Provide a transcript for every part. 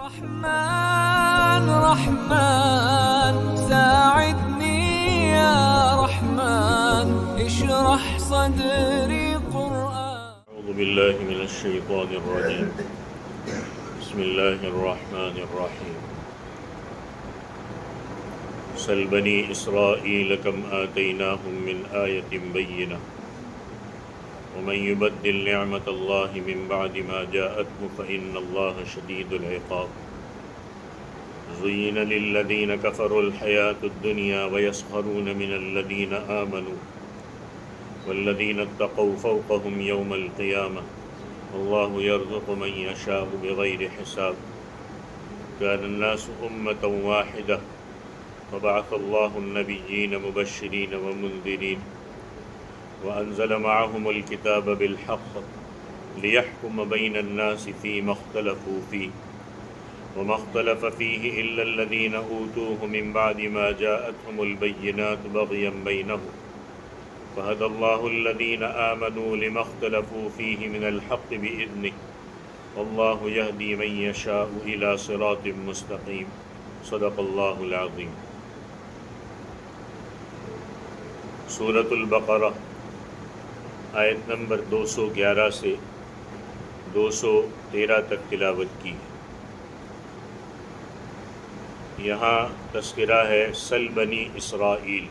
رحمن رحمن ساعدني يا رحمن اشرح صدري قرآن. أعوذ بالله من الشيطان الرجيم. بسم الله الرحمن الرحيم. سل بني إسرائيل كم آتيناهم من آية بينة ومن يبدل نعمة الله من بعد ما جاءته فإن الله شديد العقاب. زين للذين كفروا الحياة الدنيا ويسخرون من الذين آمنوا والذين اتقوا فوقهم يوم القيامة الله يرزق من يشاء بغير حساب. كان الناس أمة واحدة فبعث الله النبيين مبشرين ومنذرين وأنزل معهم الكتاب بالحق ليحكم بين الناس فيما اختلفوا فيه وما اختلف فيه إلا الذين أوتوه من بعد ما جاءتهم البينات بغيا بينهم فهدى الله الذين آمنوا لما اختلفوا فيه من الحق بإذنه والله يهدي من يشاء إلى صراط مستقيم. صدق اللہ العظیم. سورۃ البقرہ آیت نمبر 211 سے 213 تک تلاوت کی. یہاں تذکرہ ہے سل بنی اسرائیل.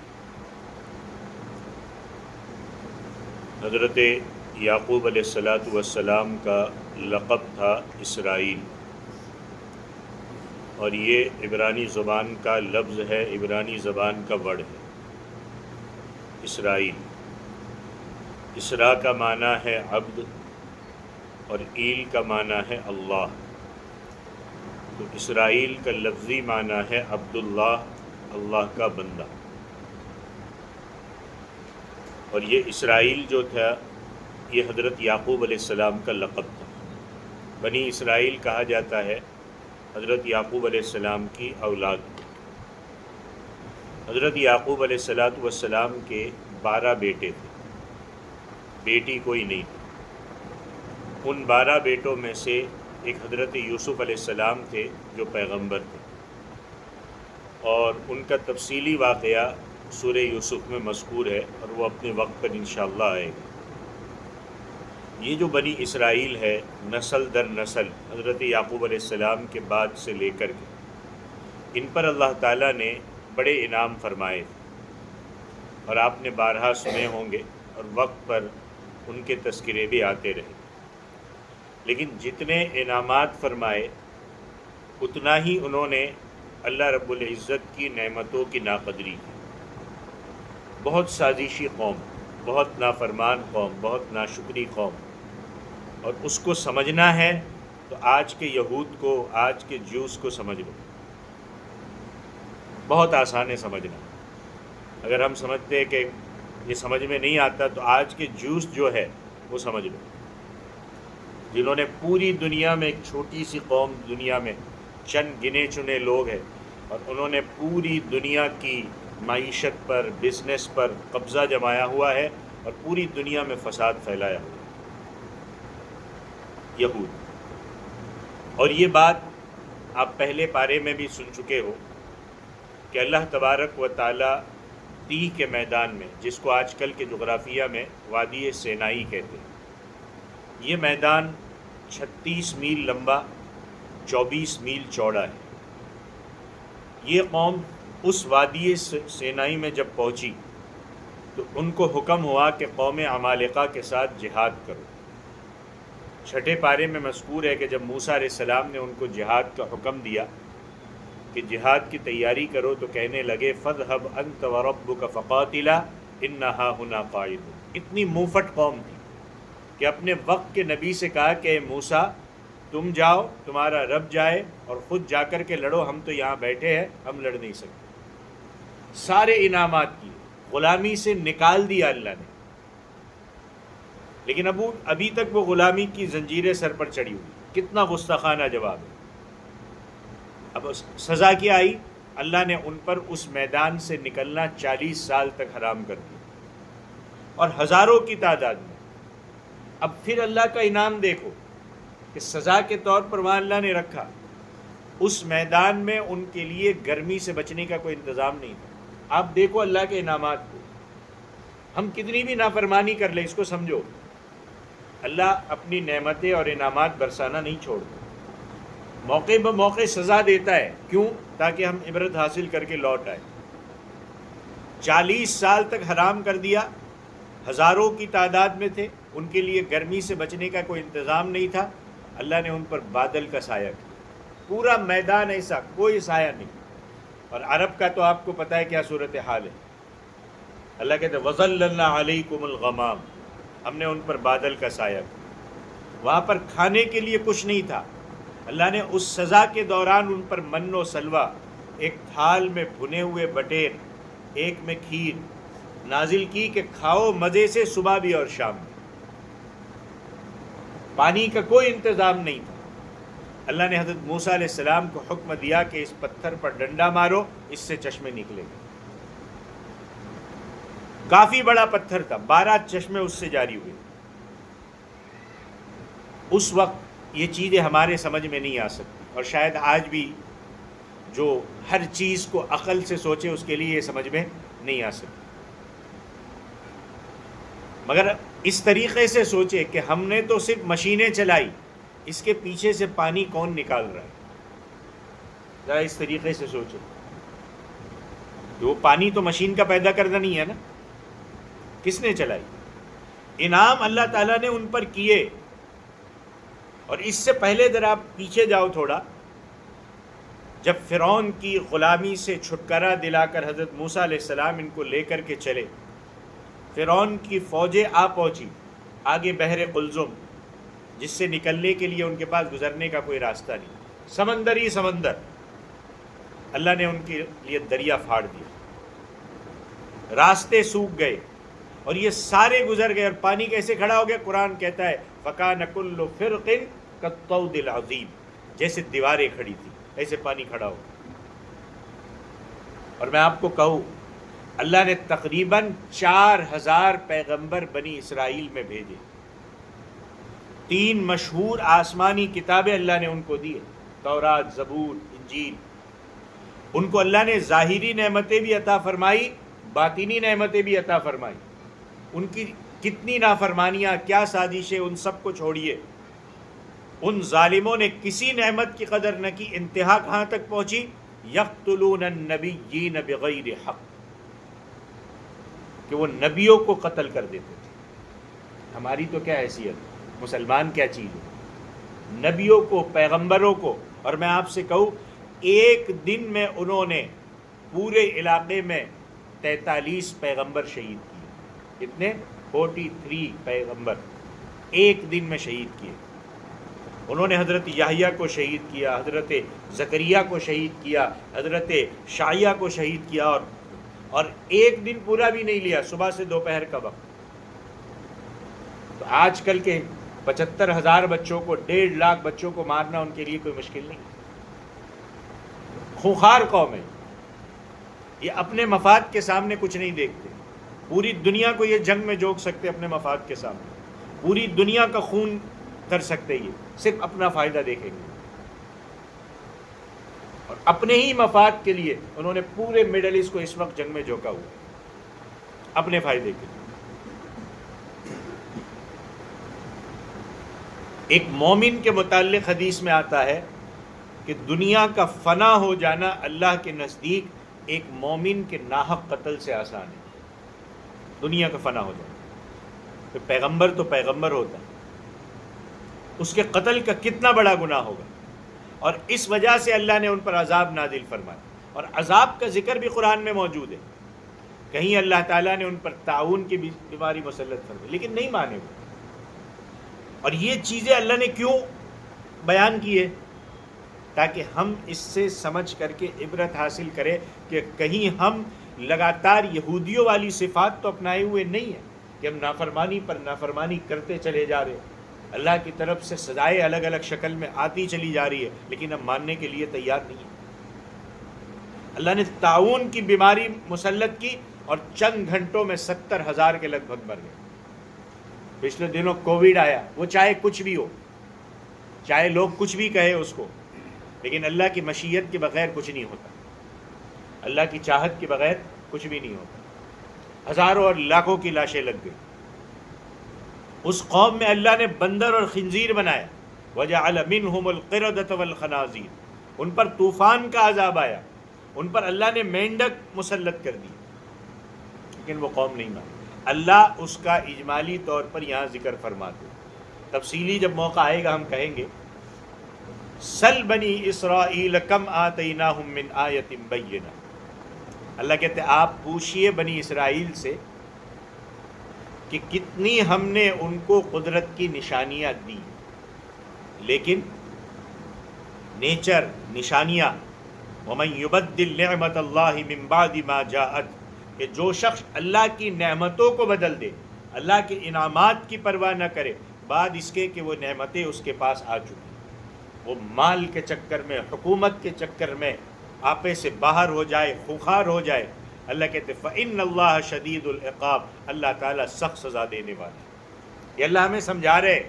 حضرت یعقوب علیہ السلام کا لقب تھا اسرائیل، اور یہ عبرانی زبان کا لفظ ہے، عبرانی زبان کا ورڈ ہے اسرائیل. اسرا کا معنی ہے عبد اور ایل کا معنی ہے اللہ. تو اسرائیل کا لفظی معنی ہے عبداللہ، اللہ کا بندہ. اور یہ اسرائیل جو تھا یہ حضرت یعقوب علیہ السلام کا لقب تھا. بنی اسرائیل کہا جاتا ہے حضرت یعقوب علیہ السلام کی اولاد. حضرت یعقوب علیہ السلام کے 12 بیٹے تھے، بیٹی کوئی نہیں تھی. ان 12 بیٹوں میں سے ایک حضرت یوسف علیہ السلام تھے جو پیغمبر تھے، اور ان کا تفصیلی واقعہ سورہ یوسف میں مذکور ہے اور وہ اپنے وقت پر انشاءاللہ آئے گا. یہ جو بنی اسرائیل ہے نسل در نسل حضرت یعقوب علیہ السلام کے بعد سے لے کر کے ان پر اللہ تعالیٰ نے بڑے انعام فرمائے تھے، اور آپ نے بارہا سنے ہوں گے اور وقت پر ان کے تذکرے بھی آتے رہے. لیکن جتنے انعامات فرمائے اتنا ہی انہوں نے اللہ رب العزت کی نعمتوں کی ناقدری کی. بہت سازشی قوم، بہت نافرمان قوم، بہت ناشکری قوم. اور اس کو سمجھنا ہے تو آج کے یہود کو، آج کے جوس کو سمجھ لو. بہت آسان ہے سمجھنا. اگر ہم سمجھتے ہیں کہ یہ سمجھ میں نہیں آتا تو آج کے جوس جو ہے وہ سمجھ لو، جنہوں نے پوری دنیا میں، ایک چھوٹی سی قوم دنیا میں چند گنے چنے لوگ ہیں، اور انہوں نے پوری دنیا کی معیشت پر، بزنس پر قبضہ جمایا ہوا ہے اور پوری دنیا میں فساد پھیلایا ہوا ہے، یہود. اور یہ بات آپ پہلے پارے میں بھی سن چکے ہو کہ اللہ تبارک و تعالی تیہ کے میدان میں، جس کو آج کل کے جغرافیہ میں وادی سینائی کہتے ہیں، یہ میدان 36 میل لمبا، 24 میل چوڑا ہے. یہ قوم اس وادی سینائی میں جب پہنچی تو ان کو حکم ہوا کہ قوم عمالقہ کے ساتھ جہاد کرو. چھٹے پارے میں مذکور ہے کہ جب موسیٰ علیہ السلام نے ان کو جہاد کا حکم دیا کہ جہاد کی تیاری کرو، تو کہنے لگے فَاذْهَبْ أَنْتَ وَرَبُّكَ فَقَاتِلَا إِنَّا هَاهُنَا قَاعِدُونَ. اتنی منفٹ قوم تھی کہ اپنے وقت کے نبی سے کہا کہ اے موسیٰ تم جاؤ، تمہارا رب جائے اور خود جا کر کے لڑو، ہم تو یہاں بیٹھے ہیں، ہم لڑ نہیں سکتے. سارے انعامات کیے، غلامی سے نکال دیا اللہ نے، لیکن ابھی تک وہ غلامی کی زنجیریں سر پر چڑھی ہوئی. کتنا گستاخانہ جواب ہے. اب سزا کیا آئی؟ اللہ نے ان پر اس میدان سے نکلنا 40 سال تک حرام کر دیا، اور ہزاروں کی تعداد میں. اب پھر اللہ کا انعام دیکھو کہ سزا کے طور پر وہاں اللہ نے رکھا اس میدان میں ان کے لیے گرمی سے بچنے کا کوئی انتظام نہیں تھا۔ آپ دیکھو اللہ کے انعامات کو، ہم کتنی بھی نافرمانی کر لیں، اس کو سمجھو اللہ اپنی نعمتیں اور انعامات برسانا نہیں چھوڑتا، موقع بموقع سزا دیتا ہے، کیوں؟ تاکہ ہم عبرت حاصل کر کے لوٹ آئیں۔ 40 سال تک حرام کر دیا، ہزاروں کی تعداد میں تھے، ان کے لیے گرمی سے بچنے کا کوئی انتظام نہیں تھا، اللہ نے ان پر بادل کا سایہ کیا، پورا میدان ایسا، کوئی سایہ نہیں۔ اور عرب کا تو آپ کو پتہ ہے کیا صورتحال ہے، اللہ کہتے ہیں وَظَلَّلْنَا عَلَيْكُمُ الْغَمَامَ، ہم نے ان پر بادل کا سایہ کیا۔ وہاں پر کھانے کے لیے کچھ نہیں تھا، اللہ نے اس سزا کے دوران ان پر من و سلوہ، ایک تھال میں بھنے ہوئے بٹیر، ایک میں کھیر نازل کی کہ کھاؤ مزے سے صبح بھی اور شام بھی۔ پانی کا کوئی انتظام نہیں تھا، اللہ نے حضرت موسیٰ علیہ السلام کو حکم دیا کہ اس پتھر پر ڈنڈا مارو، اس سے چشمے نکلے گا۔ کافی بڑا پتھر تھا، 12 چشمے اس سے جاری ہوئے۔ اس وقت یہ چیزیں ہمارے سمجھ میں نہیں آ سکتی، اور شاید آج بھی جو ہر چیز کو عقل سے سوچے اس کے لیے یہ سمجھ میں نہیں آ سکتی، مگر اس طریقے سے سوچے کہ ہم نے تو صرف مشینیں چلائی، اس کے پیچھے سے پانی کون نکال رہا ہے؟ ذرا اس طریقے سے سوچے، وہ پانی تو مشین کا پیدا کرنا نہیں ہے نا، کس نے چلائی؟ انعام اللہ تعالیٰ نے ان پر کیے۔ اور اس سے پہلے ذرا آپ پیچھے جاؤ تھوڑا، جب فرعون کی غلامی سے چھٹکارا دلا کر حضرت موسیٰ علیہ السلام ان کو لے کر کے چلے، فرعون کی فوجیں آ پہنچی آگے بحر قلزم، جس سے نکلنے کے لیے ان کے پاس گزرنے کا کوئی راستہ نہیں، سمندر ہی سمندر، اللہ نے ان کے لیے دریا پھاڑ دیا، راستے سوکھ گئے، اور یہ سارے گزر گئے، اور پانی کیسے کھڑا ہو گیا؟ قرآن کہتا ہے فَكَانَ كُلُّ فِرْقٍ كَالطَّوْدِ الْعَظِيمِ، جیسے دیواریں کھڑی تھی ایسے پانی کھڑا ہو گیا۔ اور میں آپ کو کہوں، اللہ نے تقریباً 4000 پیغمبر بنی اسرائیل میں بھیجے، 3 مشہور آسمانی کتابیں اللہ نے ان کو دی، تورات، زبور، انجیل۔ ان کو اللہ نے ظاہری نعمتیں بھی عطا فرمائی، باطنی نعمتیں بھی عطا فرمائی۔ ان کی کتنی نافرمانیاں، کیا سازشیں، ان سب کو چھوڑیے، ان ظالموں نے کسی نعمت کی قدر نہ کی۔ انتہا کہاں تک پہنچی؟ یقتلون النبیین بغیر حق، کہ وہ نبیوں کو قتل کر دیتے تھے۔ ہماری تو کیا حیثیت، مسلمان کیا چیز ہے؟ نبیوں کو، پیغمبروں کو۔ اور میں آپ سے کہوں، ایک دن میں انہوں نے پورے علاقے میں 43 پیغمبر شہید کیے۔ اتنے 43 پیغمبر ایک دن میں شہید کیے۔ انہوں نے حضرت یحییٰ کو شہید کیا، حضرت زکریا کو شہید کیا، حضرت شعیہ کو شہید کیا، اور ایک دن پورا بھی نہیں لیا، صبح سے دوپہر کا وقت۔ تو آج کل کے 75,000 بچوں کو، 1.5 لاکھ بچوں کو مارنا ان کے لیے کوئی مشکل نہیں۔ خونخوار قوم ہے یہ، اپنے مفاد کے سامنے کچھ نہیں دیکھتے۔ پوری دنیا کو یہ جنگ میں جھونک سکتے اپنے مفاد کے سامنے، پوری دنیا کا خون کر سکتے، یہ صرف اپنا فائدہ دیکھیں گے۔ اور اپنے ہی مفاد کے لیے انہوں نے پورے مڈل ایسٹ کو اس وقت جنگ میں جھونکا ہوا، اپنے فائدے کے لیے۔ ایک مومن کے متعلق حدیث میں آتا ہے کہ دنیا کا فنا ہو جانا اللہ کے نزدیک ایک مومن کے ناحق قتل سے آسان ہے۔ دنیا کا فنا ہو جانا، تو پیغمبر تو پیغمبر ہوتا ہے، اس کے قتل کا کتنا بڑا گناہ ہوگا، اور اس وجہ سے اللہ نے ان پر عذاب نازل فرمایا۔ اور عذاب کا ذکر بھی قرآن میں موجود ہے، کہیں اللہ تعالیٰ نے ان پر طاعون کی بیماری مسلط فرمائی، لیکن نہیں مانے وہ۔ اور یہ چیزیں اللہ نے کیوں بیان کی ہے؟ تاکہ ہم اس سے سمجھ کر کے عبرت حاصل کریں کہ کہیں ہم لگاتار یہودیوں والی صفات تو اپنائے ہوئے نہیں ہیں کہ ہم نافرمانی پر نافرمانی کرتے چلے جا رہے ہیں، اللہ کی طرف سے سزائیں الگ الگ شکل میں آتی چلی جا رہی ہے، لیکن ہم ماننے کے لیے تیار نہیں ہیں۔ اللہ نے طاعون کی بیماری مسلط کی، اور چند گھنٹوں میں 70,000 کے لگ بھگ مر گئے۔ پچھلے دنوں کووڈ آیا، وہ چاہے کچھ بھی ہو، چاہے لوگ کچھ بھی کہے اس کو، لیکن اللہ کی مشیت کے بغیر کچھ نہیں ہوتا، اللہ کی چاہت کے بغیر کچھ بھی نہیں ہوتا۔ ہزاروں اور لاکھوں کی لاشیں لگ گئی، اس قوم میں اللہ نے بندر اور خنزیر بنایا، وَجَعَلَ مِنْهُمُ الْقِرَدَةَ وَالْخَنَازِيرَ، ان پر طوفان کا عذاب آیا، ان پر اللہ نے مینڈک مسلط کر دی، لیکن وہ قوم نہیں مانی۔ اللہ اس کا اجمالی طور پر یہاں ذکر فرماتے، تفصیلی جب موقع آئے گا ہم کہیں گے۔ سل بنی اسرائیل کم آتیناہم من آیت بینہ، اللہ کہتے ہیں آپ پوچھئے بنی اسرائیل سے کہ کتنی ہم نے ان کو قدرت کی نشانیاں دی، لیکن نیچر نشانیاں، وَمَن يُبَدِّلْ نِعْمَةَ اللَّهِ مِن بَعْدِ مَا جَاءَتْ، کہ جو شخص اللہ کی نعمتوں کو بدل دے، اللہ کے انعامات کی پرواہ نہ کرے بعد اس کے کہ وہ نعمتیں اس کے پاس آ چکی، وہ مال کے چکر میں، حکومت کے چکر میں آپے سے باہر ہو جائے، خوخار ہو جائے، اللہ کہتے فَإِنَّ اللَّهَ شَدِيدُ الْعِقَابِ، اللہ تعالیٰ سخت سزا دینے والا ہے۔ یہ اللہ ہمیں سمجھا رہے۔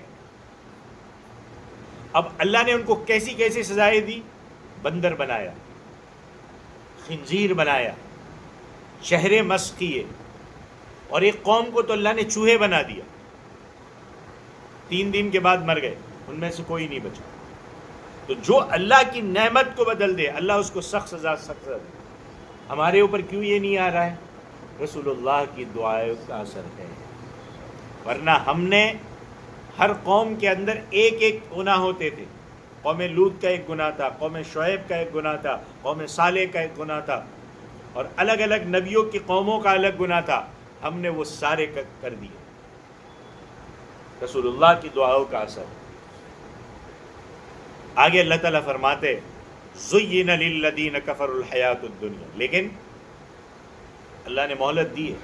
اب اللہ نے ان کو کیسی کیسی سزائیں دی؟ بندر بنایا، خنزیر بنایا، شہریں مسخ کیے، اور ایک قوم کو تو اللہ نے چوہے بنا دیا، 3 دن کے بعد مر گئے، ان میں سے کوئی نہیں بچا۔ تو جو اللہ کی نعمت کو بدل دے اللہ اس کو سخت سزا دے۔ ہمارے اوپر کیوں یہ نہیں آ رہا ہے؟ رسول اللہ کی دعائیں کا اثر ہے، ورنہ ہم نے ہر قوم کے اندر ایک ایک گناہ ہوتے تھے۔ قوم لوط کا ایک گناہ تھا، قوم شعیب کا ایک گناہ تھا، قوم صالح کا ایک گناہ تھا، اور الگ الگ نبیوں کی قوموں کا الگ گناہ تھا، ہم نے وہ سارے کر دیے۔ رسول اللہ کی دعاؤں کا اثر۔ آگے اللہ تعالیٰ فرماتے زُيِّنَ لِلَّذِينَ كَفَرُوا الْحَيَاةُ الدُّنْيَا، لیکن اللہ نے مہلت دی ہے۔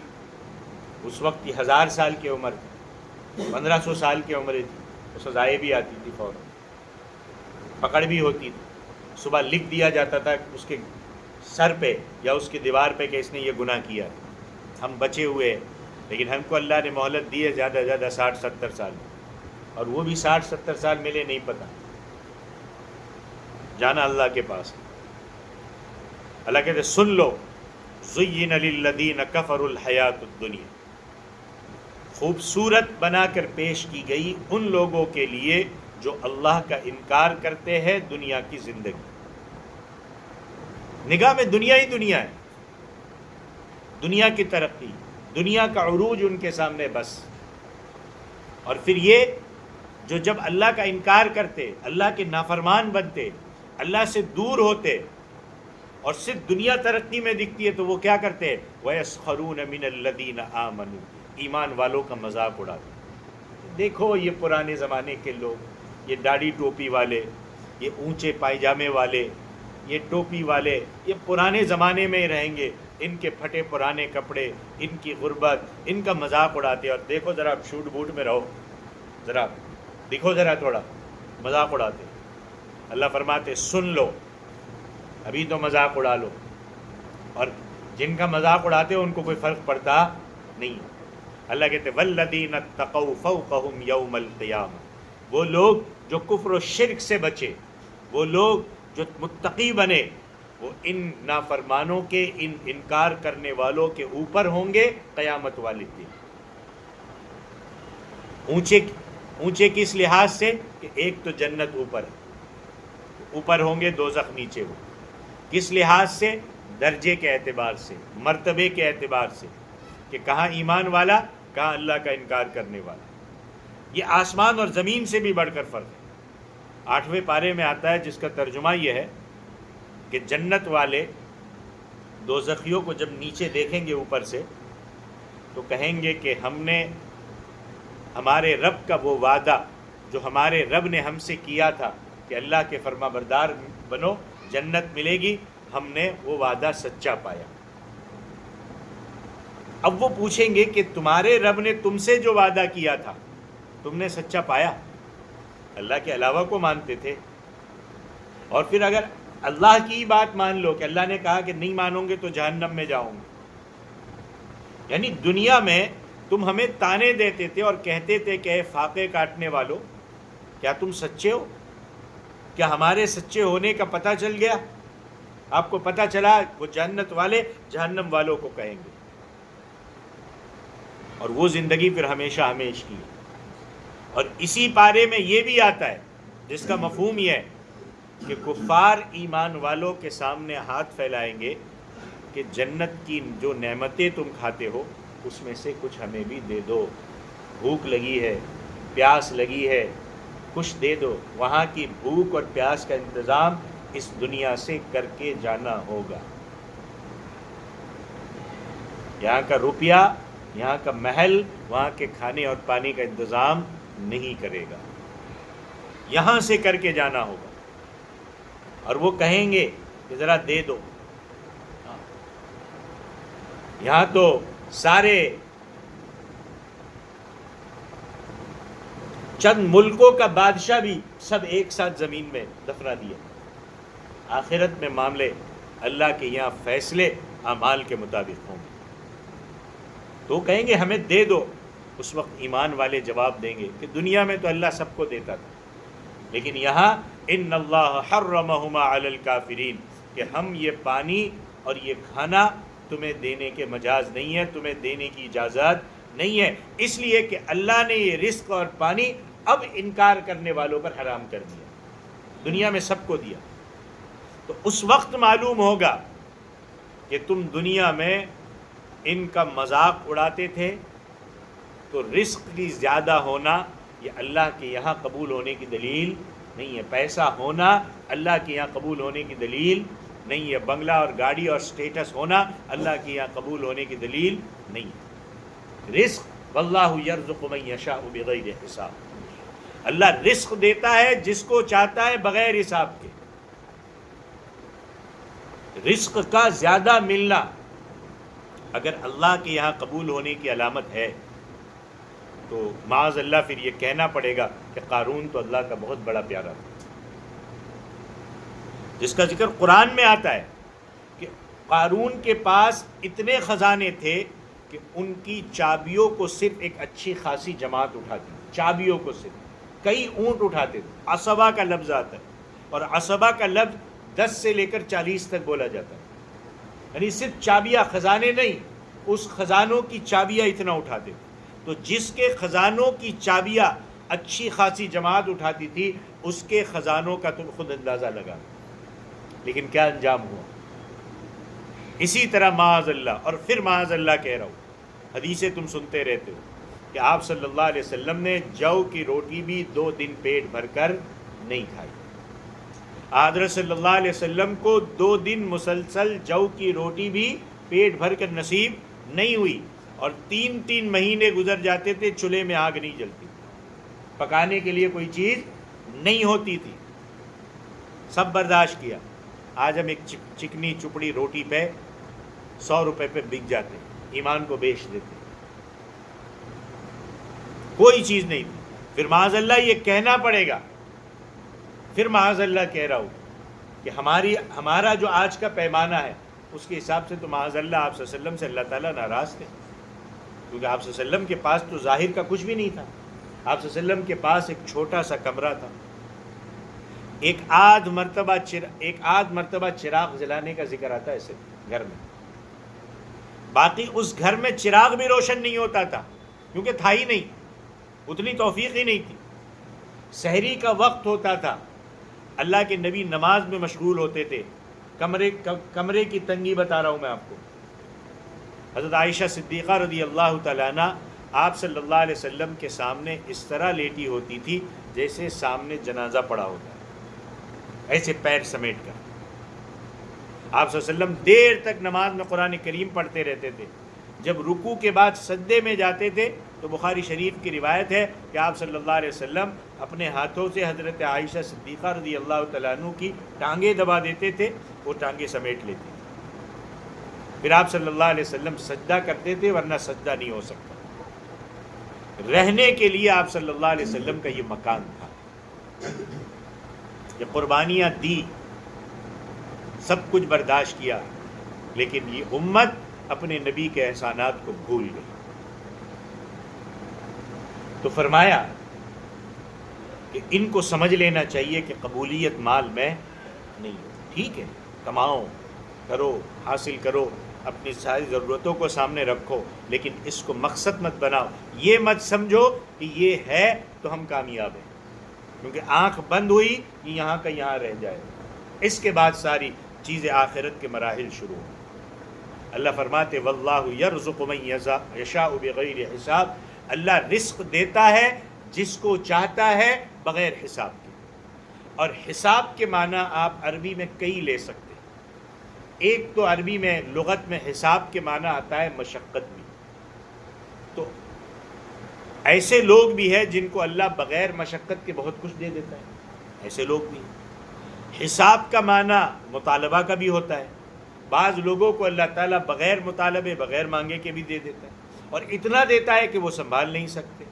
اس وقت کی 1000 سال کی عمر تھی، 1500 سال کی عمریں تھی، تو سزائیں بھی آتی تھی، فوراً پکڑ بھی ہوتی تھی، صبح لکھ دیا جاتا تھا اس کے سر پہ یا اس کی دیوار پہ کہ اس نے یہ گناہ کیا۔ ہم بچے ہوئے، لیکن ہم کو اللہ نے مہلت دی ہے زیادہ سے زیادہ 60-70 سال، اور وہ بھی 60-70 سال ملے نہیں پتہ، جانا اللہ کے پاس۔ اللہ کہتے سن لو زُيِّنَ لِلَّذِينَ كَفَرُوا الْحَيَاةُ الدُّنْيَا، خوبصورت بنا کر پیش کی گئی ان لوگوں کے لیے جو اللہ کا انکار کرتے ہیں دنیا کی زندگی۔ نگاہ میں دنیا ہی دنیا ہے، دنیا کی ترقی، دنیا کا عروج ان کے سامنے بس۔ اور پھر یہ جو جب اللہ کا انکار کرتے، اللہ کے نافرمان بنتے، اللہ سے دور ہوتے، اور صرف دنیا ترقی میں دکھتی ہے تو وہ کیا کرتے ہیں؟ وَيَسْخَرُونَ مِنَ الَّذِينَ آمَنُوا، ایمان والوں کا مذاق اڑاتے۔ دیکھو یہ پرانے زمانے کے لوگ، یہ داڑھی ٹوپی والے، یہ اونچے پائجامے والے، یہ ٹوپی والے، یہ پرانے زمانے میں ہی رہیں گے، ان کے پھٹے پرانے کپڑے، ان کی غربت، ان کا مذاق اڑاتے۔ اور دیکھو ذرا شوٹ بوٹ میں رہو، ذرا دیکھو ذرا تھوڑا، مذاق اڑاتے۔ اللہ فرماتے سن لو، ابھی تو مذاق اڑا لو، اور جن کا مذاق اڑاتے ان کو کوئی فرق پڑتا نہیں۔ اللہ کہتے والذین اتقوا فوقہم یوم القیامہ، وہ لوگ جو کفر و شرک سے بچے، وہ لوگ جو متقی بنے، وہ ان نافرمانوں کے، ان انکار کرنے والوں کے اوپر ہوں گے قیامت والے دن۔ اونچے کس لحاظ سے؟ کہ ایک تو جنت اوپر ہے، اوپر ہوں گے، دوزخ نیچے ہو۔ کس لحاظ سے؟ درجے کے اعتبار سے، مرتبے کے اعتبار سے، کہ کہاں ایمان والا، کہاں اللہ کا انکار کرنے والا۔ یہ آسمان اور زمین سے بھی بڑھ کر فرق ہے۔ 8ویں پارے میں آتا ہے، جس کا ترجمہ یہ ہے کہ جنت والے دوزخیوں کو جب نیچے دیکھیں گے اوپر سے تو کہیں گے کہ ہم نے ہمارے رب کا وہ وعدہ جو ہمارے رب نے ہم سے کیا تھا کہ اللہ کے فرما بردار بنو، جنت ملے گی، ہم نے وہ وعدہ سچا پایا۔ اب وہ پوچھیں گے کہ تمہارے رب نے تم سے جو وعدہ کیا تھا تم نے سچا پایا؟ اللہ کے علاوہ کو مانتے تھے، اور پھر اگر اللہ کی بات مان لو کہ اللہ نے کہا کہ نہیں مانو گے تو جہنم میں جاؤ گے۔ یعنی دنیا میں تم ہمیں تانے دیتے تھے اور کہتے تھے کہ اے فاقے کاٹنے والو، کیا تم سچے ہو؟ کیا ہمارے سچے ہونے کا پتہ چل گیا؟ آپ کو پتہ چلا؟ وہ جنت والے جہنم والوں کو کہیں گے، اور وہ زندگی پھر ہمیشہ ہمیش کی ہے۔ اور اسی پارے میں یہ بھی آتا ہے جس کا مفہوم یہ ہے کہ کفار ایمان والوں کے سامنے ہاتھ پھیلائیں گے کہ جنت کی جو نعمتیں تم کھاتے ہو اس میں سے کچھ ہمیں بھی دے دو، بھوک لگی ہے، پیاس لگی ہے، کچھ دے دو۔ وہاں کی بھوک اور پیاس کا انتظام اس دنیا سے کر کے جانا ہوگا۔ یہاں کا روپیہ، یہاں کا محل، وہاں کے کھانے اور پانی کا انتظام نہیں کرے گا، یہاں سے کر کے جانا ہوگا۔ اور وہ کہیں گے کہ ذرا دے دو۔ یہاں تو سارے چند ملکوں کا بادشاہ بھی سب ایک ساتھ زمین میں دفنا دیا۔ آخرت میں معاملے اللہ کے یہاں فیصلے اعمال کے مطابق ہوں گے۔ تو کہیں گے ہمیں دے دو۔ اس وقت ایمان والے جواب دیں گے کہ دنیا میں تو اللہ سب کو دیتا تھا، لیکن یہاں ان اللہ حرمہما علی الکافرین، کہ ہم یہ پانی اور یہ کھانا تمہیں دینے کے مجاز نہیں ہے، تمہیں دینے کی اجازت نہیں ہے، اس لیے کہ اللہ نے یہ رزق اور پانی اب انکار کرنے والوں پر حرام کر دیا، دنیا میں سب کو دیا۔ تو اس وقت معلوم ہوگا کہ تم دنیا میں ان کا مذاق اڑاتے تھے، تو رزق کی زیادہ ہونا یہ اللہ کے یہاں قبول ہونے کی دلیل نہیں ہے، پیسہ ہونا اللہ کے یہاں قبول ہونے کی دلیل نہیں ہے، بنگلہ اور گاڑی اور سٹیٹس ہونا اللہ کے یہاں قبول ہونے کی دلیل نہیں ہے۔ رزق واللہ یرزق من یشاء بغیر حساب، اللہ رزق دیتا ہے جس کو چاہتا ہے بغیر حساب کے۔ رزق کا زیادہ ملنا اگر اللہ کے یہاں قبول ہونے کی علامت ہے تو معاذ اللہ پھر یہ کہنا پڑے گا کہ قارون تو اللہ کا بہت بڑا پیارا تھا، جس کا ذکر قرآن میں آتا ہے کہ قارون کے پاس اتنے خزانے تھے کہ ان کی چابیوں کو صرف ایک اچھی خاصی جماعت اٹھاتی، چابیوں کو صرف کئی اونٹ اٹھاتے تھے۔ عصبہ کا لفظ آتا ہے، اور عصبہ کا لفظ 10 سے لے کر 40 تک بولا جاتا ہے، یعنی صرف چابیاں، خزانے نہیں، اس خزانوں کی چابیاں اتنا اٹھاتے تھے۔ تو جس کے خزانوں کی چابیاں اچھی خاصی جماعت اٹھاتی تھی، اس کے خزانوں کا تم خود اندازہ لگا، لیکن کیا انجام ہوا۔ اسی طرح معاذ اللہ، اور پھر معاذ اللہ کہہ رہا ہوں، حدیثیں تم سنتے رہتے ہو کہ آپ صلی اللہ علیہ وسلم نے جو کی روٹی بھی 2 دن پیٹ بھر کر نہیں کھائی۔ حضرت صلی اللہ علیہ وسلم کو 2 دن مسلسل جو کی روٹی بھی پیٹ بھر کر نصیب نہیں ہوئی، اور 3 مہینے گزر جاتے تھے، چولہے میں آگ نہیں جلتی، پکانے کے لیے کوئی چیز نہیں ہوتی تھی، سب برداشت کیا۔ آج ہم ایک چکنی چپڑی روٹی پہ 100 روپے پہ بک جاتے ہیں، ایمان کو بیچ دیتے، کوئی چیز نہیں تھی۔ پھر معاذ اللہ یہ کہنا پڑے گا، پھر معاذ اللہ کہہ رہا ہوں کہ ہمارا جو آج کا پیمانہ ہے اس کے حساب سے تو معاذ اللہ آپ صلی اللہ علیہ وسلم سے اللہ تعالیٰ ناراض تھے، کیونکہ آپ صلی اللہ علیہ وسلم کے پاس تو ظاہر کا کچھ بھی نہیں تھا۔ آپ صلی اللہ علیہ وسلم کے پاس ایک چھوٹا سا کمرہ تھا، ایک آدھ مرتبہ چراغ جلانے کا ذکر آتا ہے اسے گھر میں، باقی اس گھر میں چراغ بھی روشن نہیں ہوتا تھا، کیونکہ تھا ہی نہیں، اتنی توفیق ہی نہیں تھی۔ سحری کا وقت ہوتا تھا، اللہ کے نبی نماز میں مشغول ہوتے تھے، کمرے کی تنگی بتا رہا ہوں میں آپ کو۔ حضرت عائشہ صدیقہ رضی اللہ تعالیٰ عنہ آپ صلی اللہ علیہ وسلم کے سامنے اس طرح لیٹی ہوتی تھی جیسے سامنے جنازہ پڑا ہوتا ہے، ایسے پیر سمیٹ کر۔ آپ صلی اللہ علیہ وسلم دیر تک نماز میں قرآن کریم پڑھتے رہتے تھے۔ جب رکوع کے بعد سجدے میں جاتے تھے تو بخاری شریف کی روایت ہے کہ آپ صلی اللہ علیہ وسلم اپنے ہاتھوں سے حضرت عائشہ صدیقہ رضی اللہ تعالیٰ عنہ کی ٹانگیں دبا دیتے تھے، وہ ٹانگیں سمیٹ لیتی تھی۔ پھر آپ صلی اللہ علیہ وسلم سجدہ کرتے تھے، ورنہ سجدہ نہیں ہو سکتا۔ رہنے کے لیے آپ صلی اللہ علیہ وسلم کا یہ مکان تھا، یہ قربانیاں دی، سب کچھ برداشت کیا، لیکن یہ امت اپنے نبی کے احسانات کو بھول گئی۔ تو فرمایا کہ ان کو سمجھ لینا چاہیے کہ قبولیت مال میں نہیں ہے. ٹھیک ہے، کماؤ، کرو، حاصل کرو، اپنی ساری ضرورتوں کو سامنے رکھو، لیکن اس کو مقصد مت بناؤ. یہ مت سمجھو کہ یہ ہے تو ہم کامیاب ہیں، کیونکہ آنکھ بند ہوئی کہ یہاں کا یہاں رہ جائے. اس کے بعد ساری چیزیں آخرت کے مراحل شروع ہوں. اللہ فرماتے واللہ یرزق من یشاء بغیر حساب. اللہ رزق دیتا ہے جس کو چاہتا ہے بغیر حساب کے. اور حساب کے معنی آپ عربی میں کئی لے سکتے ہیں. ایک تو عربی میں لغت میں حساب کے معنی آتا ہے مشقت بھی. تو ایسے لوگ بھی ہیں جن کو اللہ بغیر مشقت کے بہت کچھ دے دیتا ہے، ایسے لوگ بھی ہیں. حساب کا معنی مطالبہ کا بھی ہوتا ہے. بعض لوگوں کو اللہ تعالیٰ بغیر مطالبے بغیر مانگے کے بھی دے دیتا ہے، اور اتنا دیتا ہے کہ وہ سنبھال نہیں سکتے.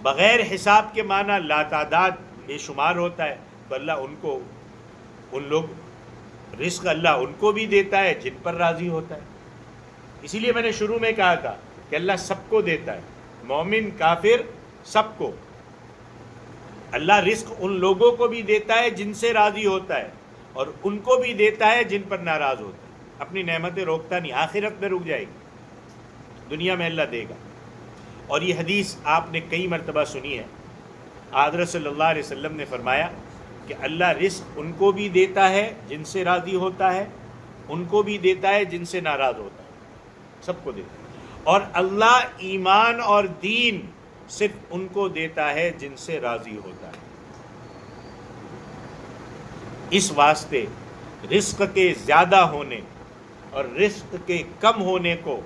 بغیر حساب کے معنی لاتعداد بے شمار ہوتا ہے. تو اللہ ان لوگ رزق اللہ ان کو بھی دیتا ہے جن پر راضی ہوتا ہے. اسی لیے میں نے شروع میں کہا تھا کہ اللہ سب کو دیتا ہے، مومن کافر سب کو. اللہ رزق ان لوگوں کو بھی دیتا ہے جن سے راضی ہوتا ہے، اور ان کو بھی دیتا ہے جن پر ناراض ہوتا ہے. اپنی نعمتیں روکتا نہیں، آخرت میں رک جائے گی، دنیا میں اللہ دے گا. اور یہ حدیث آپ نے کئی مرتبہ سنی ہے. حضرت صلی اللہ علیہ وسلم نے فرمایا کہ اللہ رزق ان کو بھی دیتا ہے جن سے راضی ہوتا ہے، ان کو بھی دیتا ہے جن سے ناراض ہوتا ہے، سب کو دیتا ہے. اور اللہ ایمان اور دین صرف ان کو دیتا ہے جن سے راضی ہوتا ہے. اس واسطے رزق کے زیادہ ہونے اور رزق کے کم ہونے کو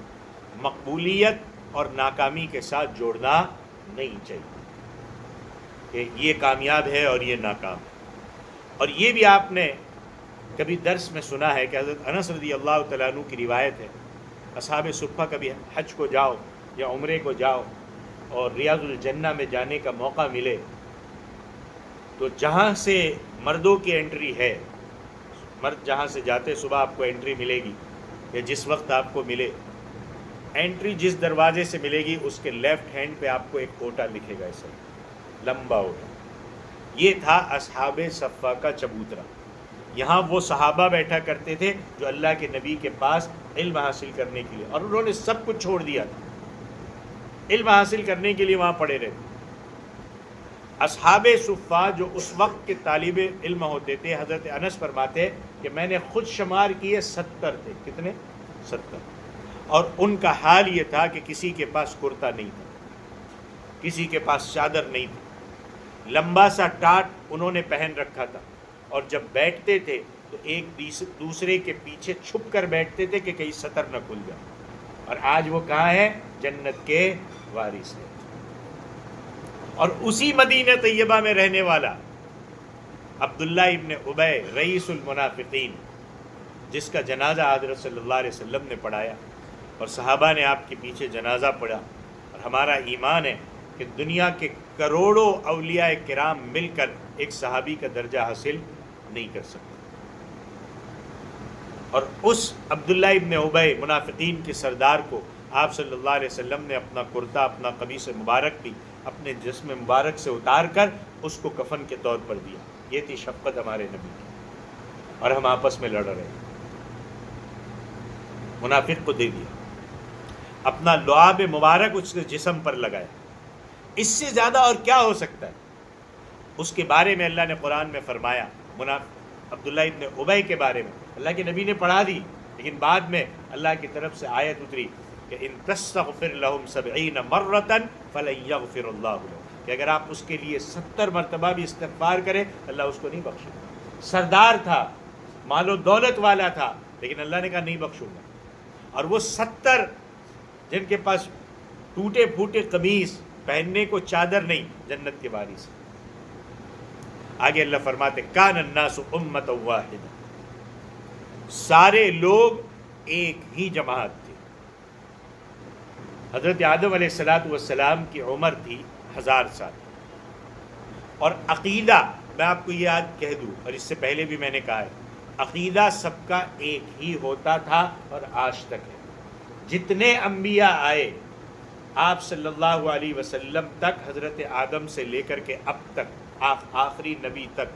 مقبولیت اور ناکامی کے ساتھ جوڑنا نہیں چاہیے کہ یہ کامیاب ہے اور یہ ناکام ہے. اور یہ بھی آپ نے کبھی درس میں سنا ہے کہ حضرت انس رضی اللہ تعالیٰ عنہ کی روایت ہے، اصحاب صفہ کبھی حج کو جاؤ یا عمرے کو جاؤ اور ریاض الجنہ میں جانے کا موقع ملے، تو جہاں سے مردوں کی انٹری ہے، مرد جہاں سے جاتے صبح آپ کو انٹری ملے گی یا جس وقت آپ کو ملے، انٹری جس دروازے سے ملے گی اس کے لیفٹ ہینڈ پہ آپ کو ایک اوٹا دکھے گا، ایسا لمبا اوٹا. یہ تھا اصحاب صفہ کا چبوترا. یہاں وہ صحابہ بیٹھا کرتے تھے جو اللہ کے نبی کے پاس علم حاصل کرنے کے لیے، اور انہوں نے سب کچھ چھوڑ دیا تھا، علم حاصل کرنے کے لیے وہاں پڑے رہتے. اصحاب صفہ جو اس وقت کے طالب علم ہوتے تھے، حضرت انس فرماتے کہ میں نے خود شمار کیے 70 تھے. کتنے؟ 70. اور ان کا حال یہ تھا کہ کسی کے پاس کرتا نہیں تھا، کسی کے پاس چادر نہیں تھی، لمبا سا ٹاٹ انہوں نے پہن رکھا تھا. اور جب بیٹھتے تھے تو ایک دوسرے کے پیچھے چھپ کر بیٹھتے تھے کہ کہیں سطر نہ کھل جائے. اور آج وہ کہاں ہے؟ جنت کے وارث ہے. اور اسی مدینہ طیبہ میں رہنے والا عبداللہ ابن ابی رئیس المنافقین، جس کا جنازہ حضرت صلی اللہ علیہ وسلم نے پڑھایا اور صحابہ نے آپ کے پیچھے جنازہ پڑھا. اور ہمارا ایمان ہے کہ دنیا کے کروڑوں اولیاء کرام مل کر ایک صحابی کا درجہ حاصل نہیں کر سکتے. اور اس عبداللہ ابن ابی منافقین کے سردار کو آپ صلی اللہ علیہ وسلم نے اپنا کرتا، اپنا قمیص مبارک بھی اپنے جسم مبارک سے اتار کر اس کو کفن کے طور پر دیا. یہ تھی شفقت ہمارے نبی کی. اور ہم آپس میں لڑ رہے ہیں. منافق کو دے دیا، اپنا لعاب مبارک اس کے جسم پر لگایا. اس سے زیادہ اور کیا ہو سکتا ہے؟ اس کے بارے میں اللہ نے قرآن میں فرمایا، عبداللہ ابن ابی کے بارے میں اللہ کے نبی نے پڑھا دی، لیکن بعد میں اللہ کی طرف سے آیت اتری کہ ان تستغفر لهم 70 مرۃ فلن یغفر اللہ لهم، کہ اگر آپ اس کے لیے 70 مرتبہ بھی استغفار کریں اللہ اس کو نہیں بخشے گا. سردار تھا، مال و دولت والا تھا، لیکن اللہ نے کہا نہیں بخشوں گا. اور وہ 70 جن کے پاس ٹوٹے پھوٹے قمیص، پہننے کو چادر نہیں، جنت کے وارث. آگے اللہ فرماتے کان الناس امۃ واحدہ، سارے لوگ ایک ہی جماعت تھے. حضرت آدم علیہ السلام کی عمر تھی 1000 سال. اور عقیدہ میں آپ کو یہ آج کہہ دوں، اور اس سے پہلے بھی میں نے کہا ہے، عقیدہ سب کا ایک ہی ہوتا تھا اور آج تک ہے. جتنے انبیاء آئے آپ صلی اللہ علیہ وسلم تک، حضرت آدم سے لے کر کے اب تک آخری نبی تک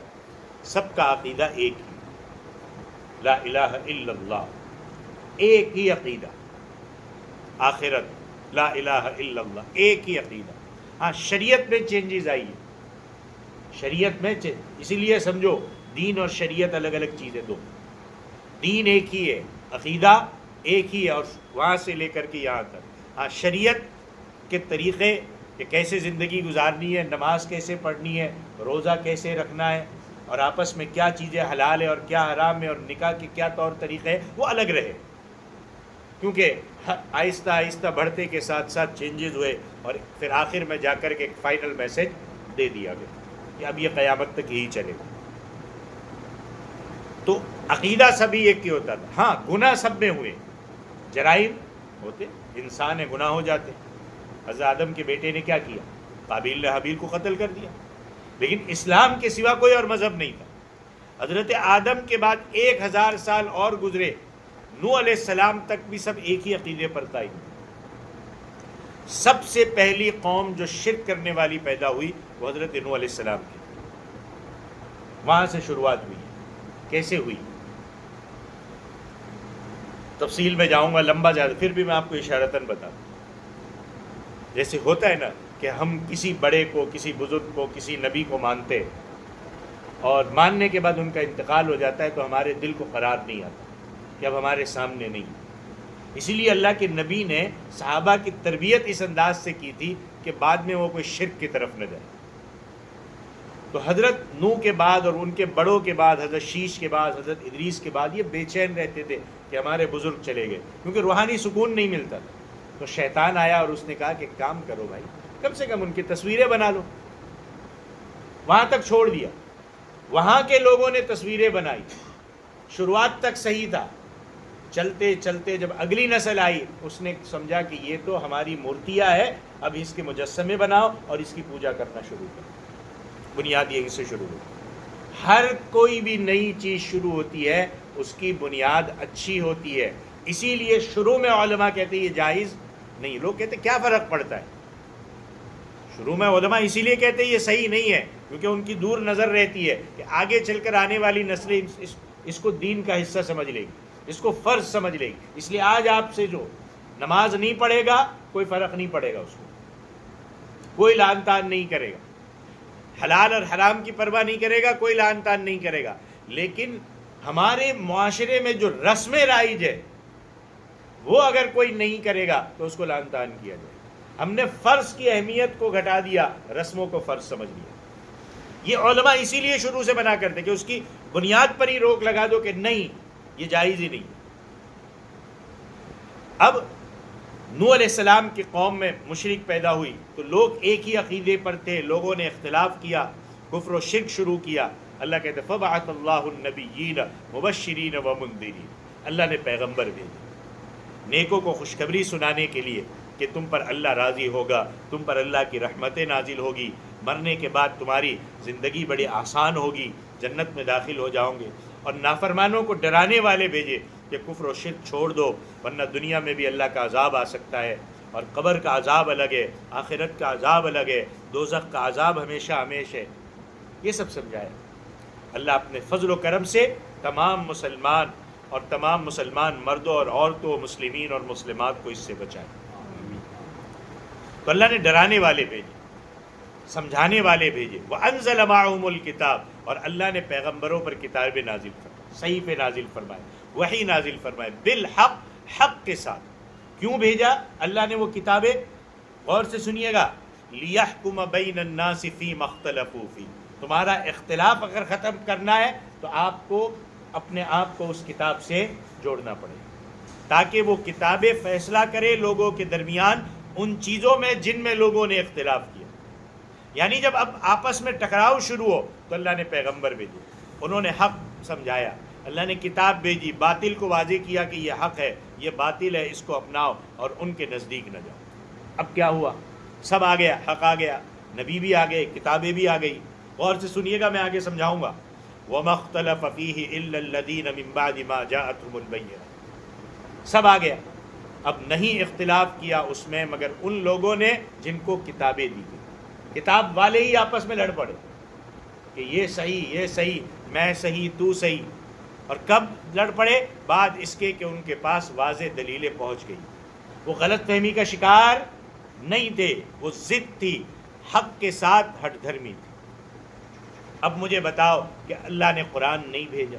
سب کا عقیدہ ایک ہی، لا الہ الا اللہ، ایک ہی عقیدہ، آخرت لا الہ الا اللہ، ایک ہی عقیدہ۔ ہاں شریعت میں چینجز آئی ہے، شریعت میں اسی لیے سمجھو دین اور شریعت الگ الگ چیزیں دو، دین ایک ہی ہے، عقیدہ ایک ہی ہے، اور وہاں سے لے کر کے یہاں تک۔ ہاں شریعت کے طریقے کہ کیسے زندگی گزارنی ہے، نماز کیسے پڑھنی ہے، روزہ کیسے رکھنا ہے، اور آپس میں کیا چیزیں حلال ہے اور کیا حرام ہے، اور نکاح کے کیا طور طریقے ہیں، وہ الگ رہے، کیونکہ آہستہ آہستہ بڑھتے کے ساتھ ساتھ چینجز ہوئے، اور پھر آخر میں جا کر کے ایک فائنل میسج دے دیا گیا کہ اب یہ قیامت تک یہی چلے گا۔ تو عقیدہ سبھی ایک ہی ہوتا تھا۔ ہاں گناہ سب میں ہوئے، جرائم ہوتے، انسان ہے، گناہ ہو جاتے۔ حضرت آدم کے بیٹے نے کیا کیا؟ قابیل نے حابیل کو قتل کر دیا، لیکن اسلام کے سوا کوئی اور مذہب نہیں تھا۔ حضرت آدم کے بعد 1000 سال اور گزرے، نوح علیہ السلام تک بھی سب ایک ہی عقیدے پر تھے۔ سب سے پہلی قوم جو شرک کرنے والی پیدا ہوئی وہ حضرت نوح علیہ السلام کی، وہاں سے شروعات ہوئی۔ کیسے ہوئی؟ تفصیل میں جاؤں گا لمبا زیادہ، پھر بھی میں آپ کو اشارتاً بتاؤں۔ جیسے ہوتا ہے نا کہ ہم کسی بڑے کو، کسی بزرگ کو، کسی نبی کو مانتے، اور ماننے کے بعد ان کا انتقال ہو جاتا ہے تو ہمارے دل کو قرار نہیں آتا کہ اب ہمارے سامنے نہیں۔ اسی لیے اللہ کے نبی نے صحابہ کی تربیت اس انداز سے کی تھی کہ بعد میں وہ کوئی شرک کی طرف نہ جائے۔ تو حضرت نوح کے بعد اور ان کے بڑوں کے بعد، حضرت شیش کے بعد، حضرت ادریس کے بعد، یہ بے چین رہتے تھے کہ ہمارے بزرگ چلے گئے، کیونکہ روحانی سکون نہیں ملتا تھا۔ تو شیطان آیا اور اس نے کہا کہ کام کرو بھائی، کم سے کم ان کی تصویریں بنا لو۔ وہاں تک چھوڑ دیا، وہاں کے لوگوں نے تصویریں بنائی، شروعات تک صحیح تھا۔ چلتے چلتے جب اگلی نسل آئی، اس نے سمجھا کہ یہ تو ہماری مورتیاں ہے، اب اس کے مجسمے بناؤ اور اس کی پوجا کرنا شروع کرو۔ بنیاد یہیں سے شروع ہوتی۔ ہر کوئی بھی نئی چیز شروع ہوتی ہے اس کی بنیاد اچھی ہوتی ہے، اسی لیے شروع میں علماء کہتے ہیں یہ جائز نہیں۔ لوگ کہتے ہیں کیا فرق پڑتا ہے؟ شروع میں علماء اسی لیے کہتے ہیں یہ صحیح نہیں ہے کیونکہ ان کی دور نظر رہتی ہے کہ آگے چل کر آنے والی نسلیں اس کو دین کا حصہ سمجھ لے گی، اس کو فرض سمجھ لے گی۔ اس لیے آج آپ سے جو نماز نہیں پڑھے گا کوئی فرق نہیں پڑے گا، اس کو کوئی لعن طعن نہیں کرے گا، حلال اور حرام کی پرواہ نہیں کرے گا، کوئی لعن طعن نہیں کرے گا۔ لیکن ہمارے معاشرے میں جو رسمیں رائج ہے وہ اگر کوئی نہیں کرے گا تو اس کو لعن طعن کیا جائے۔ ہم نے فرض کی اہمیت کو گھٹا دیا، رسموں کو فرض سمجھ لیا۔ یہ علماء اسی لیے شروع سے بنا کرتے کہ اس کی بنیاد پر ہی روک لگا دو کہ نہیں یہ جائز ہی نہیں۔ اب نوح علیہ السلام کی قوم میں مشرک پیدا ہوئی تو لوگ ایک ہی عقیدے پر تھے، لوگوں نے اختلاف کیا، کفر و شرک شروع کیا۔ اللہ کہتے ہیں فَبَعَثَ اللَّهُ النَّبِيِّينَ مُبَشِّرِينَ وَمُنذِرِينَ، اللہ نے پیغمبر بھیجے نیکوں کو خوشخبری سنانے کے لیے کہ تم پر اللہ راضی ہوگا، تم پر اللہ کی رحمتیں نازل ہوگی، مرنے کے بعد تمہاری زندگی بڑی آسان ہوگی، جنت میں داخل ہو جاؤ گے۔ اور نافرمانوں کو ڈرانے والے بھیجے کہ کفر و شرک چھوڑ دو ورنہ دنیا میں بھی اللہ کا عذاب آ سکتا ہے، اور قبر کا عذاب الگ ہے، آخرت کا عذاب الگ ہے، دوزخ کا عذاب ہمیشہ ہمیشہ ہے۔ یہ سب سمجھایا اللہ اپنے فضل و کرم سے تمام مسلمان اور تمام مسلمان مردوں اور عورتوں، مسلمین اور مسلمات کو اس سے بچائے۔ تو اللہ نے ڈرانے والے بھیجے، سمجھانے والے بھیجے۔ وَأَنزَلَ مَعَهُمُ الْكِتَابَ، اور اللہ نے پیغمبروں پر کتابیں نازل فرمائے، صحیفے نازل فرمائے، وحی نازل فرمائے، بالحق، حق کے ساتھ۔ کیوں بھیجا اللہ نے وہ کتابیں؟ غور سے سنیے گا، لِيَحْكُمَ بَيْنَ النَّاسِ فِي مَا اخْتَلَفُوا فِيهِ، تمہارا اختلاف اگر ختم کرنا ہے تو آپ کو اپنے آپ کو اس کتاب سے جوڑنا پڑے تاکہ وہ کتابیں فیصلہ کرے لوگوں کے درمیان ان چیزوں میں جن میں لوگوں نے اختلاف کیا۔ یعنی جب اب آپس میں ٹکراؤ شروع ہو تو اللہ نے پیغمبر بھیجے، انہوں نے حق سمجھایا، اللہ نے کتاب بھیجی، باطل کو واضح کیا کہ یہ حق ہے، یہ باطل ہے، اس کو اپناؤ اور ان کے نزدیک نہ جاؤ۔ اب کیا ہوا؟ سب آ گیا، حق آ گیا، نبی بھی آ گئے، کتابیں بھی آ گئی۔ غور سے سنیے گا، میں آگے سمجھاؤں گا۔ وَمَا اخْتَلَفَ فِيهِ إِلَّا الَّذِينَ مِن بَعْدِ مَا جَاءَتْهُمُ الْبَيِّنَةُ، سب آ گیا۔ اب نہیں اختلاف کیا اس میں مگر ان لوگوں نے جن کو کتابیں دی گئی۔ کتاب والے ہی آپس میں لڑ پڑے کہ یہ صحیح، میں صحیح تو صحیح۔ اور کب لڑ پڑے؟ بعد اس کے کہ ان کے پاس واضح دلیلیں پہنچ گئی۔ وہ غلط فہمی کا شکار نہیں تھے، وہ ضد تھی، حق کے ساتھ ہٹ دھرمی تھی۔ اب مجھے بتاؤ کہ اللہ نے قرآن نہیں بھیجا؟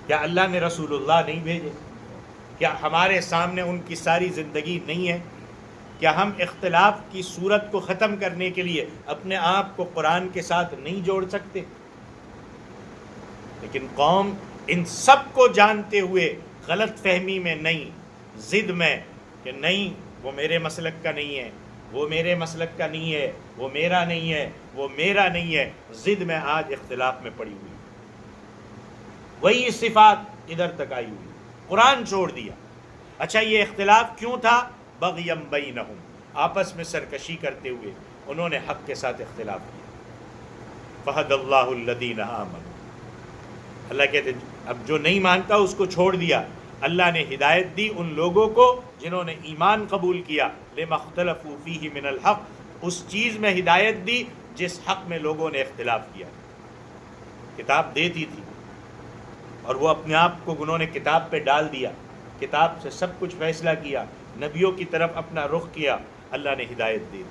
کیا اللہ نے رسول اللہ نہیں بھیجے؟ کیا ہمارے سامنے ان کی ساری زندگی نہیں ہے؟ کیا ہم اختلاف کی صورت کو ختم کرنے کے لیے اپنے آپ کو قرآن کے ساتھ نہیں جوڑ سکتے؟ لیکن قوم ان سب کو جانتے ہوئے غلط فہمی میں نہیں، ضد میں کہ نہیں وہ میرے مسلک کا نہیں ہے، وہ میرے مسلک کا نہیں ہے، وہ میرا نہیں ہے، وہ میرا نہیں ہے، ضد میں آج اختلاف میں پڑی ہوئی۔ وہی صفات ادھر تک آئی ہوئی، قرآن چھوڑ دیا۔ اچھا یہ اختلاف کیوں تھا؟ بغیم بینہم، آپس میں سرکشی کرتے ہوئے انہوں نے حق کے ساتھ اختلاف کیا۔ فہد اللہ الذین آمنوا، اللہ کہتے اب جو نہیں مانتا اس کو چھوڑ دیا۔ اللہ نے ہدایت دی ان لوگوں کو جنہوں نے ایمان قبول کیا، لما اختلفوا فیہ من الحق، اس چیز میں ہدایت دی جس حق میں لوگوں نے اختلاف کیا۔ کتاب دیتی تھی اور وہ اپنے آپ کو انہوں نے کتاب پہ ڈال دیا، کتاب سے سب کچھ فیصلہ کیا، نبیوں کی طرف اپنا رخ کیا، اللہ نے ہدایت دے دی۔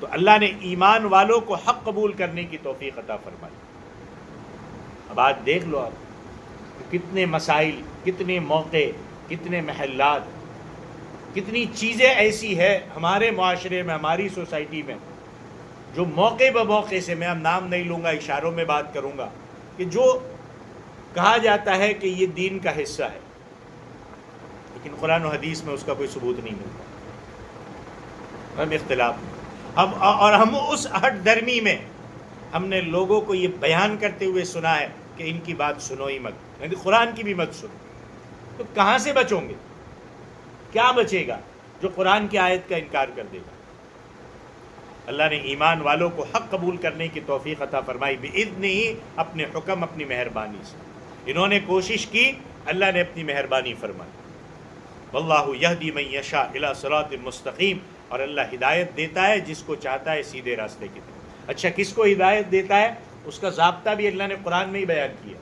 تو اللہ نے ایمان والوں کو حق قبول کرنے کی توفیق عطا فرمائی۔ اب آج دیکھ لو آپ کتنے مسائل، کتنے موقع، کتنے محلات، کتنی چیزیں ایسی ہے ہمارے معاشرے میں، ہماری سوسائٹی میں، جو موقع بہ موقع سے، میں اب نام نہیں لوں گا، اشاروں میں بات کروں گا، کہ جو کہا جاتا ہے کہ یہ دین کا حصہ ہے، لیکن قرآن و حدیث میں اس کا کوئی ثبوت نہیں ملتا۔ ہم اختلاف اور ہم اس ہٹ درمی میں ہم نے لوگوں کو یہ بیان کرتے ہوئے سنا ہے کہ ان کی بات سنو ہی مت، یعنی قرآن کی بھی مت سنو۔ تو کہاں سے بچوں گے؟ کیا بچے گا جو قرآن کی آیت کا انکار کر دے گا؟ اللہ نے ایمان والوں کو حق قبول کرنے کی توفیق عطا فرمائی بِإِذْنِهِ ہی، اپنے حکم، اپنی مہربانی سے۔ انہوں نے کوشش کی، اللہ نے اپنی مہربانی فرمائی۔ واللہ یہدی من یشاء الی صراط مستقیم، اور اللہ ہدایت دیتا ہے جس کو چاہتا ہے سیدھے راستے کی طرف۔ اچھا کس کو ہدایت دیتا ہے؟ اس کا ضابطہ بھی اللہ نے قرآن میں ہی بیان کیا۔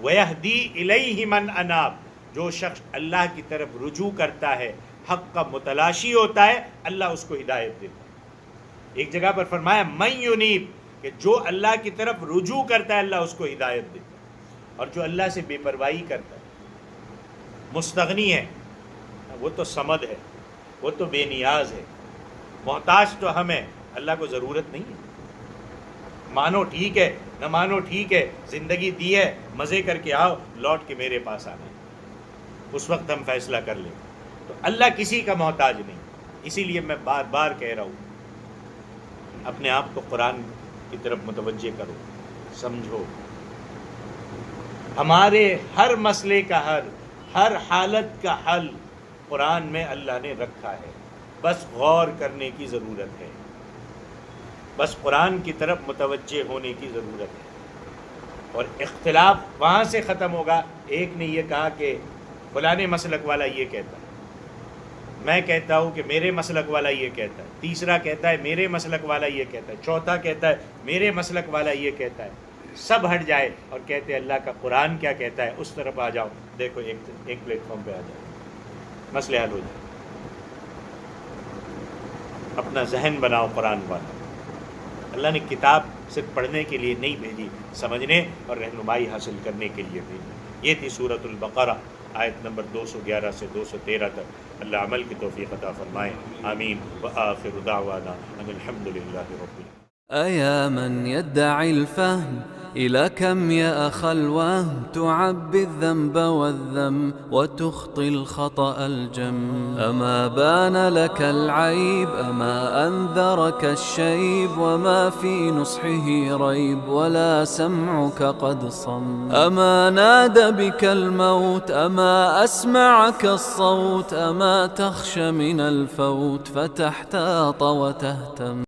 وَيَهْدِي إِلَيْهِ مَنْ أَنَابَ، جو شخص اللہ کی طرف رجوع کرتا ہے، حق کا متلاشی ہوتا ہے، اللہ اس کو ہدایت دیتا ہے۔ ایک جگہ پر فرمایا مَن يُنِيب، کہ جو اللہ کی طرف رجوع کرتا ہے اللہ اس کو ہدایت دیتا ہے۔ اور جو اللہ سے بے پرواہی کرتا ہے، مستغنی ہے، وہ تو صمد ہے، وہ تو بے نیاز ہے، محتاج تو ہم ہیں، اللہ کو ضرورت نہیں ہے۔ مانو ٹھیک ہے، نہ مانو ٹھیک ہے، زندگی دی ہے، مزے کر کے آؤ، لوٹ کے میرے پاس آنا ہے، اس وقت ہم فیصلہ کر لیں۔ تو اللہ کسی کا محتاج نہیں۔ اسی لیے میں بار بار کہہ رہا ہوں، اپنے آپ کو قرآن کی طرف متوجہ کرو، سمجھو۔ ہمارے ہر مسئلے کا حل، ہر حالت کا حل قرآن میں اللہ نے رکھا ہے، بس غور کرنے کی ضرورت ہے، بس قرآن کی طرف متوجہ ہونے کی ضرورت ہے۔ اور اختلاف وہاں سے ختم ہوگا۔ ایک نے یہ کہا کہ فلاں مسلک والا یہ کہتا ہے، میں کہتا ہوں کہ میرے مسلک والا یہ کہتا ہے، تیسرا کہتا ہے میرے مسلک والا یہ کہتا ہے، چوتھا کہتا ہے میرے مسلک والا یہ کہتا ہے۔ سب ہٹ جائے اور کہتے ہیں اللہ کا قرآن کیا کہتا ہے، اس طرف آ جاؤ، دیکھو ایک پلیٹ فارم پہ آ جاؤ، مسئلے حل ہو جائے۔ اپنا ذہن بناؤ قرآن والا۔ اللہ نے کتاب صرف پڑھنے کے لیے نہیں بھیجی، سمجھنے اور رہنمائی حاصل کرنے کے لیے بھیجی۔ یہ تھی سورۃ البقرہ، آیت نمبر 211 سے 213 تک۔ اللہ عمل کی توفیق عطا فرمائے، آمین۔ وآخر دعوانا ان الحمد للہ رب العالمین۔ أيا من يدعي الفهم إلى كم يا أخ الوهم تعبي الذنب والذم وتخطي الخطأ الجم. أما بان لك العيب أما أنذرك الشيب وما في نصحه ريب ولا سمعك قد صم. أما نادى بك الموت أما أسمعك الصوت أما تخشى من الفوت فتحتاط وتهتم.